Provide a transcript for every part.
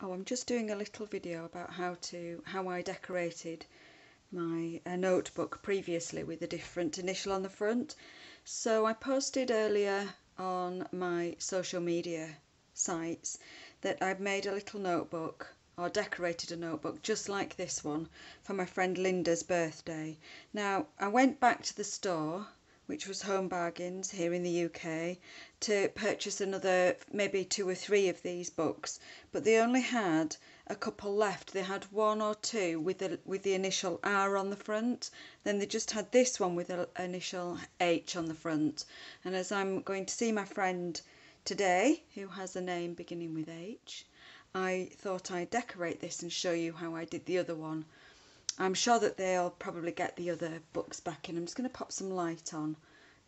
Oh, I'm just doing a little video about how I decorated my notebook previously with a different initial on the front. So I posted earlier on my social media sites that I've made a little notebook, or decorated a notebook just like this one, for my friend Linda's birthday. Now I went back to the store, which was Home Bargains here in the UK, to purchase another maybe 2 or 3 of these books, but they only had a couple left. They had 1 or 2 with the initial R on the front. Then they just had this one with the initial H on the front. And as I'm going to see my friend today, who has a name beginning with H, I thought I'd decorate this and show you how I did the other one. I'm sure that they'll probably get the other books back in. I'm just going to pop some light on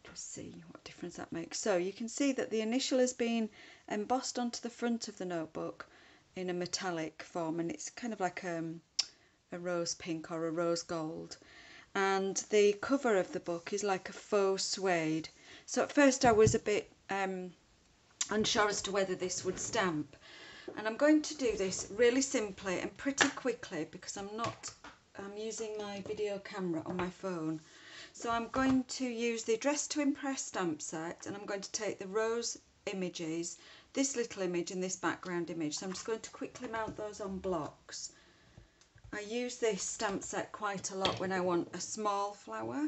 to see what difference that makes. So you can see that the initial has been embossed onto the front of the notebook in a metallic form, and it's kind of like a rose pink or a rose gold. And the cover of the book is like a faux suede. So at first I was a bit unsure as to whether this would stamp. And I'm going to do this really simply and pretty quickly because I'm using my video camera on my phone. So I'm going to use the Dress to Impress stamp set, and I'm going to take the rose images, this little image and this background image. So I'm just going to quickly mount those on blocks. I use this stamp set quite a lot when I want a small flower.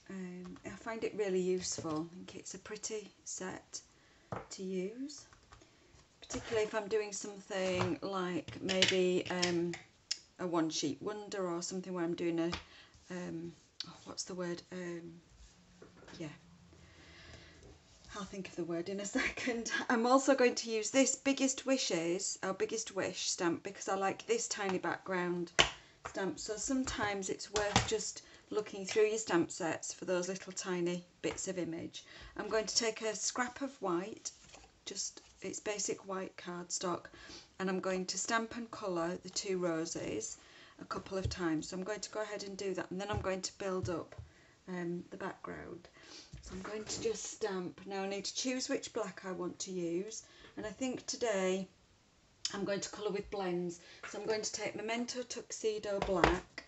I find it really useful. I think it's a pretty set to use, particularly if I'm doing something like maybe a one sheet wonder, or something where I'm doing a what's the word, yeah, I'll think of the word in a second. I'm also going to use this Biggest Wishes, or Biggest Wish stamp, because I like this tiny background stamp. So sometimes it's worth just looking through your stamp sets for those little tiny bits of image. I'm going to take a scrap of white, just it's basic white cardstock, and I'm going to stamp and colour the 2 roses a couple of times. So I'm going to go ahead and do that, and then I'm going to build up the background. So I'm going to just stamp. Now I need to choose which black I want to use, and I think today I'm going to colour with blends. So I'm going to take Memento Tuxedo Black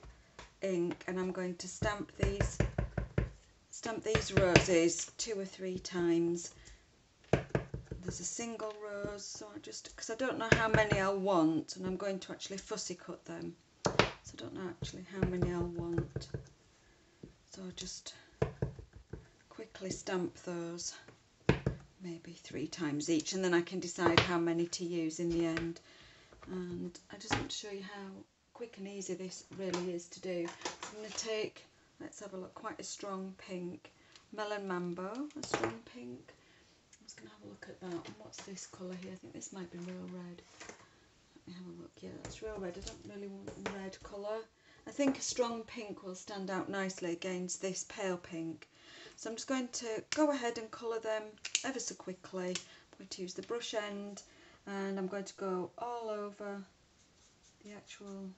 ink, and I'm going to stamp these roses 2 or 3 times. There's a single rose, so because I don't know how many I'll want, and I'm going to actually fussy cut them, so I don't know actually how many I'll want. So I'll just quickly stamp those, maybe 3 times each, and then I can decide how many to use in the end. And I just want to show you how quick and easy this really is to do. So I'm going to take, let's have a look, quite a strong pink, Melon Mambo, a strong pink. I'm just going to have a look at that. And what's this colour here? I think this might be real red. Let me have a look. Yeah, that's real red. I don't really want a red colour. I think a strong pink will stand out nicely against this pale pink. So I'm just going to go ahead and colour them ever so quickly. I'm going to use the brush end, and I'm going to go all over the actual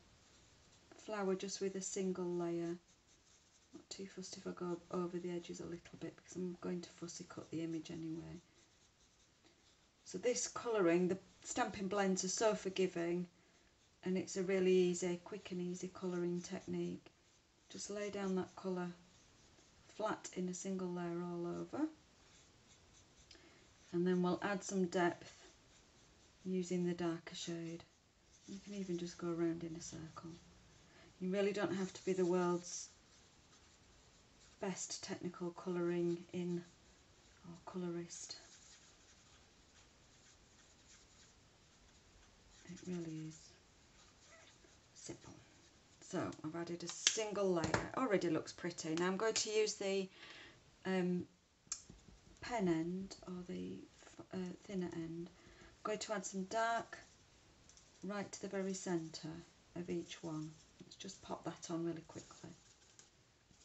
flower just with a single layer. Not too fussed if I go over the edges a little bit, because I'm going to fussy cut the image anyway. So this colouring, the stamping blends are so forgiving, and it's a really easy, quick and easy colouring technique. Just lay down that colour flat in a single layer all over, and then we'll add some depth using the darker shade. You can even just go around in a circle. You really don't have to be the world's best technical colouring in or colourist. It really is simple. So I've added a single layer. It already looks pretty. Now I'm going to use the pen end, or the thinner end. I'm going to add some dark right to the very centre of each one. Let's just pop that on really quickly.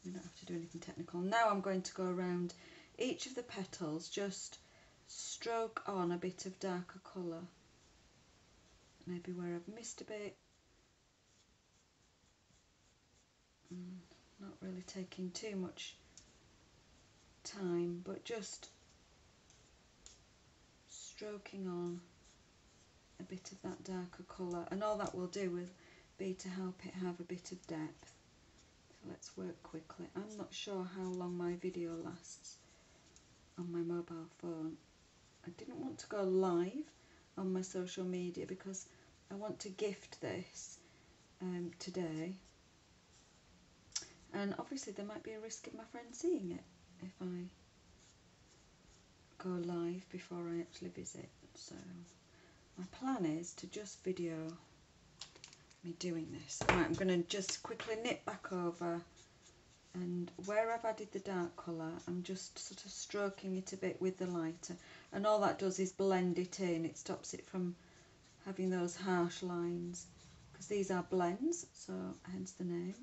We don't have to do anything technical. Now I'm going to go around each of the petals, just stroke on a bit of darker colour. Maybe where I've missed a bit. Not really taking too much time, but just stroking on a bit of that darker colour, and all that will do will be to help it have a bit of depth. So let's work quickly. I'm not sure how long my video lasts on my mobile phone. I didn't want to go live on my social media because I want to gift this today, and obviously there might be a risk of my friends seeing it if I go live before I actually visit. So my plan is to just video me doing this. Right, I'm going to just quickly knit back over, and where I've added the dark colour I'm just sort of stroking it a bit with the lighter, and all that does is blend it in. It stops it from having those harsh lines, because these are blends, so hence the name.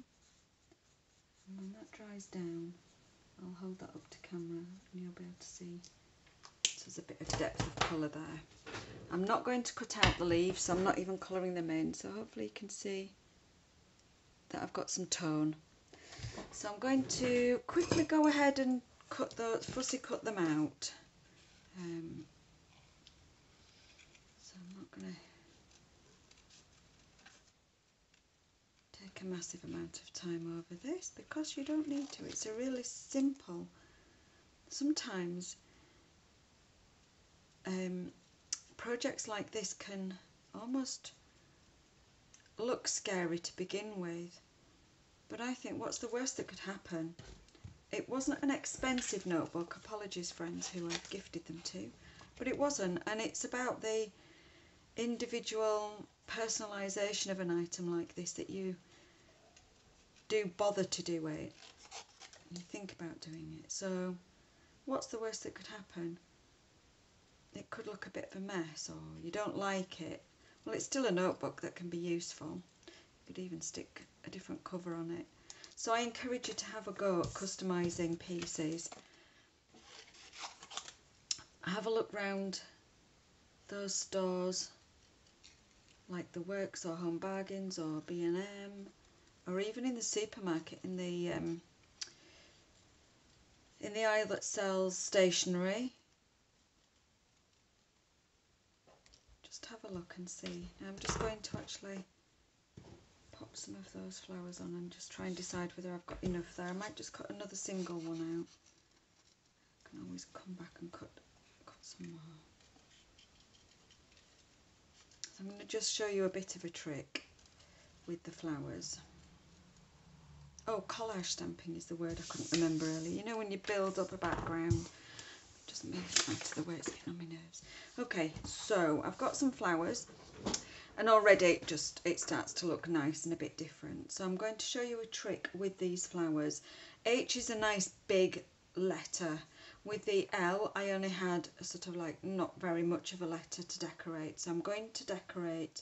And when that dries down, I'll hold that up to camera and you'll be able to see. So there's a bit of depth of colour there. I'm not going to cut out the leaves, so I'm not even colouring them in, so hopefully you can see that I've got some tone. So I'm going to quickly go ahead and cut those, fussy cut them out. So I'm not going to take a massive amount of time over this, because you don't need to. It's a really simple, sometimes projects like this can almost look scary to begin with, but I think what's the worst that could happen? It wasn't an expensive notebook, apologies friends who I've gifted them to, but it wasn't, and it's about the individual personalisation of an item like this, that you do bother to do it, you think about doing it. So what's the worst that could happen? It could look a bit of a mess, or you don't like it. Well, it's still a notebook that can be useful. You could even stick a different cover on it. So I encourage you to have a go at customising pieces. Have a look round those stores like the Works or Home Bargains or B&M, or even in the supermarket, in the aisle that sells stationery. Just have a look and see. I'm just going to actually pop some of those flowers on and just try and decide whether I've got enough there. I might just cut another single one out. I can always come back and cut some more. So I'm going to just show you a bit of a trick with the flowers. Oh, collage stamping is the word I couldn't remember earlier. You know, when you build up a background, just move it out of the way, it's getting on my nerves. Okay, so I've got some flowers, and already it starts to look nice and a bit different. So I'm going to show you a trick with these flowers. H is a nice big letter. With the L, I only had a sort of like not very much of a letter to decorate. So I'm going to decorate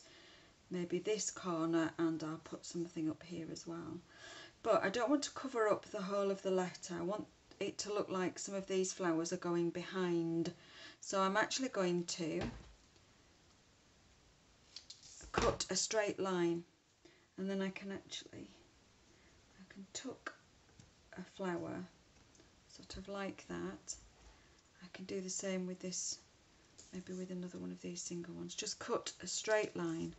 maybe this corner, and I'll put something up here as well. But I don't want to cover up the whole of the letter. I want it to look like some of these flowers are going behind. So I'm actually going to cut a straight line, and then I can tuck a flower sort of like that. I can do the same with this, maybe with another one of these single ones. Just cut a straight line,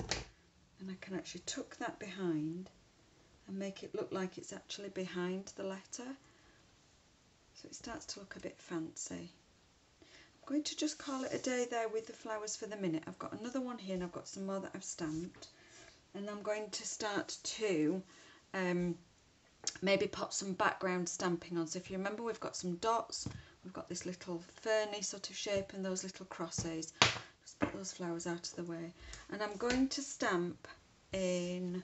and I can actually tuck that behind and make it look like it's actually behind the letter, so it starts to look a bit fancy. I'm going to just call it a day there with the flowers for the minute. I've got another one here, and I've got some more that I've stamped, and I'm going to start to maybe pop some background stamping on. So if you remember, we've got some dots, we've got this little ferny sort of shape, and those little crosses. Just put those flowers out of the way, and I'm going to stamp in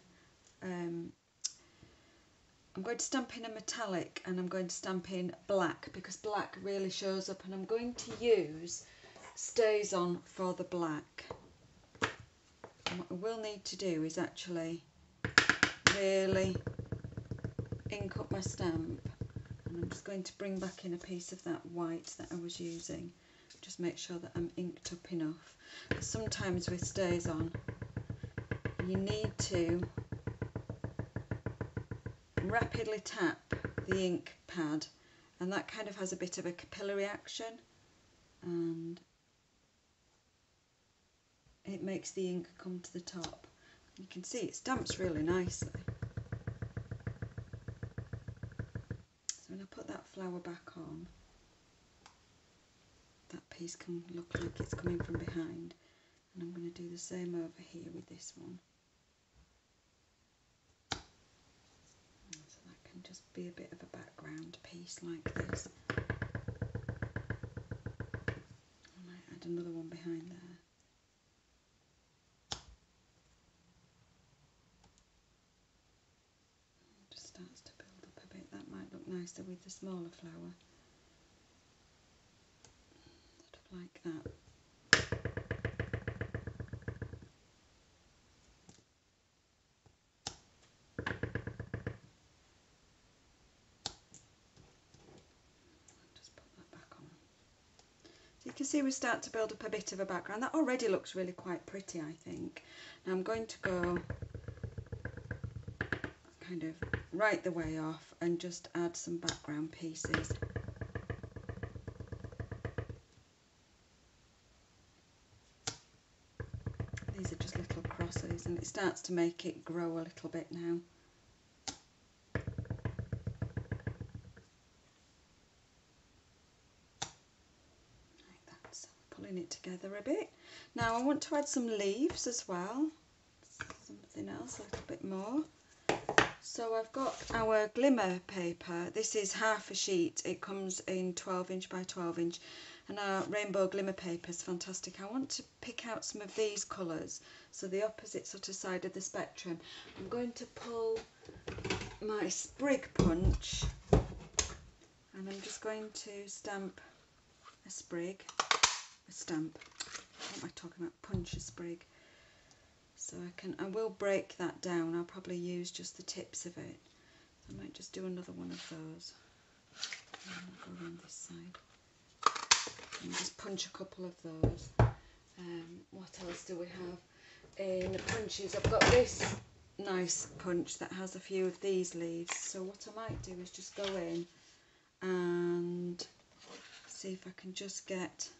I'm going to stamp in a metallic, and I'm going to stamp in black, because black really shows up, and I'm going to use Stays On for the black. And what I will need to do is actually really ink up my stamp, and I'm just going to bring back in a piece of that white that I was using. Just make sure that I'm inked up enough. Sometimes with Stays On, you need to rapidly tap the ink pad, and that kind of has a bit of a capillary action, and it makes the ink come to the top. You can see it stamps really nicely. So when I put that flower back on, that piece can look like it's coming from behind, and I'm going to do the same over here with this one. So that can just be a bit of a background piece like this. I might add another one behind there. It just starts to build up a bit. That might look nicer with the smaller flower. Sort of like that. You can see we start to build up a bit of a background. That already looks really quite pretty, I think. Now I'm going to go kind of right the way off and just add some background pieces. These are just little crosses, and it starts to make it grow a little bit now. Pulling it together a bit. Now I want to add some leaves as well, something else, a little bit more. So I've got our glimmer paper. This is half a sheet. It comes in 12 inch by 12 inch, and our rainbow glimmer paper is fantastic. I want to pick out some of these colours, so the opposite sort of side of the spectrum. I'm going to pull my sprig punch, and I'm just going to stamp a sprig. A stamp. What am I talking about? Punch a sprig. So I will break that down. I'll probably use just the tips of it. I might just do another one of those. And I'll go around this side. And just punch a couple of those. What else do we have in the punches? I've got this nice punch that has a few of these leaves. So what I might do is just go in and see if I can just get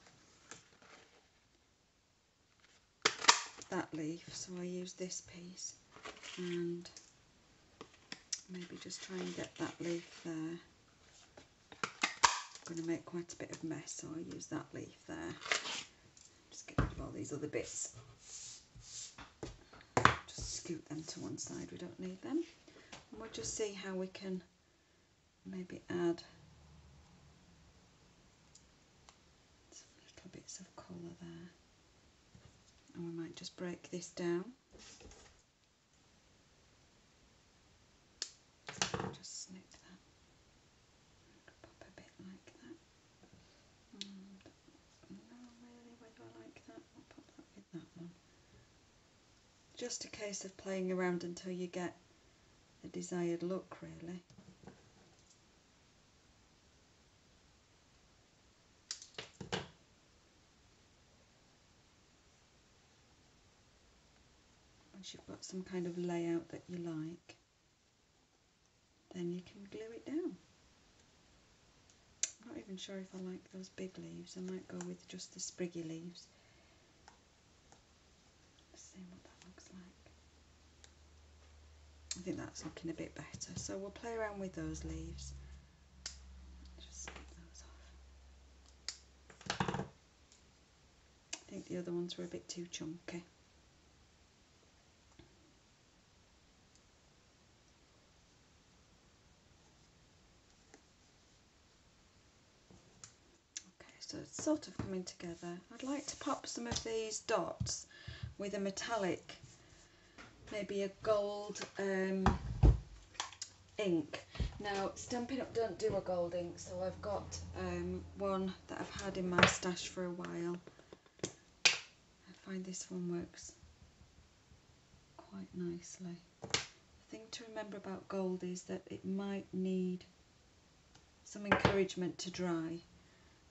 that leaf. So I use this piece and maybe just try and get that leaf there. I'm going to make quite a bit of mess, so I'll use that leaf there. Just get rid of all these other bits. Just scoot them to one side, we don't need them. And we'll just see how we can maybe add some little bits of colour there. And we might just break this down. Just snip that. Pop a bit like that. No, really, where do I like that? I'll pop that with that one. Just a case of playing around until you get the desired look, really. Once you've got some kind of layout that you like, then you can glue it down. I'm not even sure if I like those big leaves. I might go with just the spriggy leaves. Let's see what that looks like. I think that's looking a bit better. So we'll play around with those leaves. Just snip those off. I think the other ones were a bit too chunky. So it's sort of coming together. I'd like to pop some of these dots with a metallic, maybe a gold ink. Now Stampin' Up! Don't do a gold ink, so I've got one that I've had in my stash for a while. I find this one works quite nicely. The thing to remember about gold is that it might need some encouragement to dry.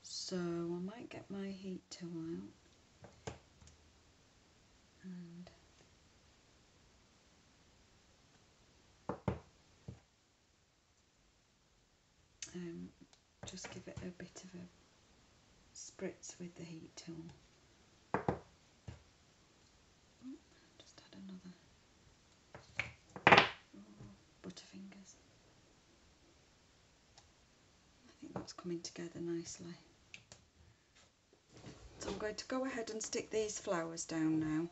So I might get my heat tool out and just give it a bit of a spritz with the heat tool. it's coming together nicely. So I'm going to go ahead and stick these flowers down now.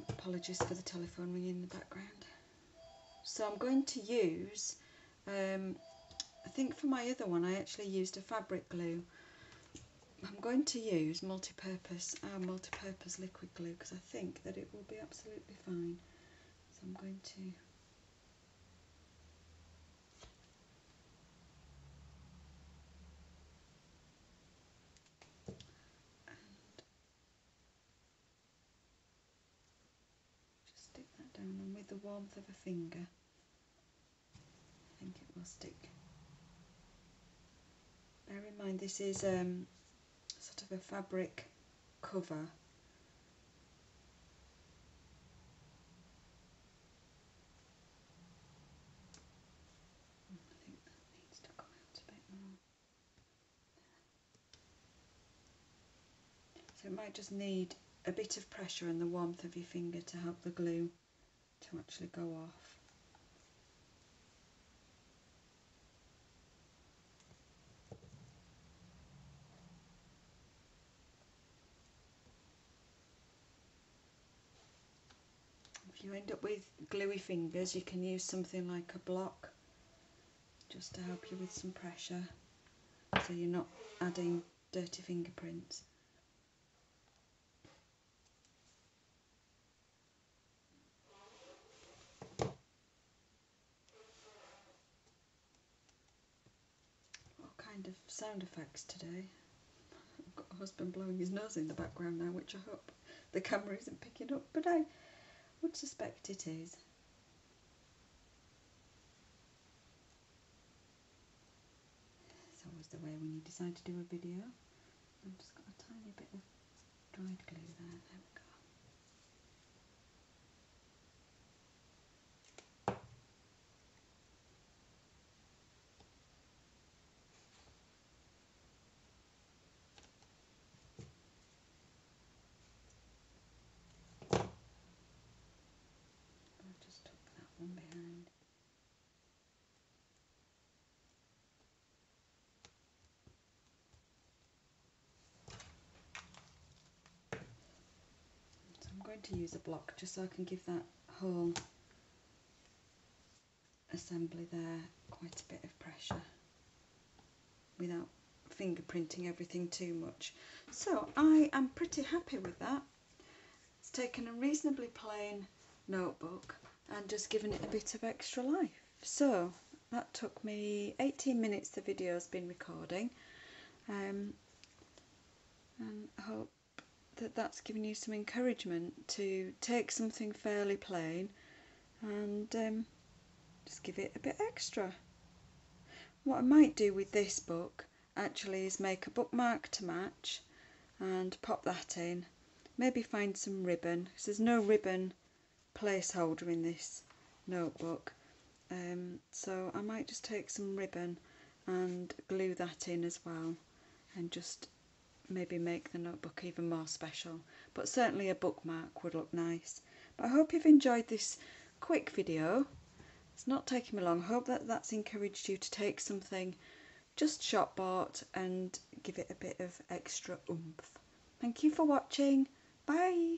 Apologies for the telephone ringing in the background. So I'm going to use, I think for my other one I actually used a fabric glue. I'm going to use multi-purpose liquid glue because I think that it will be absolutely fine. So I'm going to just stick that down, and with the warmth of a finger I think it will stick. Bear in mind this is sort of a fabric cover. I think that needs to come out a bit more. So it might just need a bit of pressure and the warmth of your finger to help the glue to actually go off. If you end up with gluey fingers, you can use something like a block just to help you with some pressure so you're not adding dirty fingerprints. What kind of sound effects today? I've got a husband blowing his nose in the background now, which I hope the camera isn't picking up, but I would suspect it is. It's always the way when you decide to do a video. I've just got a tiny bit of dried glue there. There we go. I'll just tuck that one behind. So I'm going to use a block just so I can give that whole assembly there quite a bit of pressure without fingerprinting everything too much. So I am pretty happy with that. It's taken a reasonably plain notebook and just given it a bit of extra life. So that took me 18 minutes the video's been recording, and I hope that that's given you some encouragement to take something fairly plain and just give it a bit extra. What I might do with this book actually is make a bookmark to match and pop that in. Maybe find some ribbon, because there's no ribbon placeholder in this notebook. So I might just take some ribbon and glue that in as well, and just maybe make the notebook even more special. But certainly a bookmark would look nice. But I hope you've enjoyed this quick video. It's not taking me long. I hope that that's encouraged you to take something just shop bought and give it a bit of extra oomph. Thank you for watching. Bye.